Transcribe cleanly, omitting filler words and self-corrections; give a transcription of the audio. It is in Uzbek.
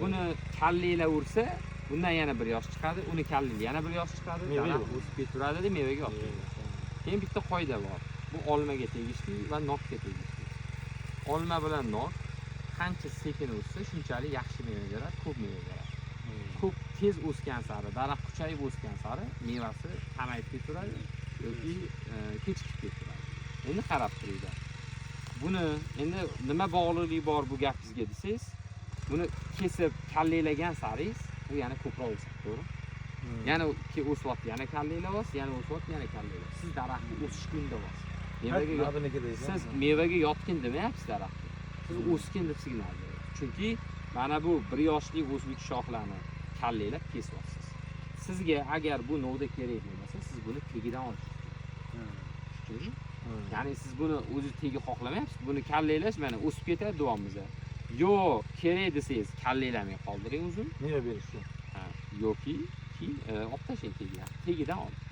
Buni kallanglar ursa, bundan yana bir yosh chiqadi, uni kallanglar yana bir yosh chiqadi, daraxt o'sib ketaveradi, mevaga olib keladi. Keyin bitta qoida bor. Bu olmaga tegishli va nokga tegishli. Olma bilan nok qancha sekin o'ssa, shunchalik yaxshi meva beradi, ko'p meva beradi. Ko'p tez o'sgan sari, daraxt kuchayib o'sgan sari mevasi kamayib ketaveradi yoki kechikib ketaveradi. Endi qarab turinglar. Buni endi nima bog'liqligi bor bu gapingizga desangiz, buni kesib kallanglagan saringiz bu yana ko'proq o'sadi, to'g'ri? Yana o'syapti, yana kallanglayapsiz, yana o'syapti, yana kallanglayapsiz. Siz daraxtni o'sish kunida bo'lasiz. Siz mevaga yotgin demayapsiz daraxtni. Siz o'sgin deb signal berasiz. Chunki mana bu 1 yoshlik o'smik shoxlarni kallanglab kesyapsiz. Sizga agar bu novda kerak bo'lmasa, siz buni tegidan olishingiz kerak. Ya'ni siz buni o'zingiz tegi xohlamayapsiz. Buni kallanglash mana o'sib ketadi davomida. Yo, kerak desangiz kallanglamay qoldiring uzun. Nima berish uchun? Yoki olib tashlang tegidan. Tegidan oling.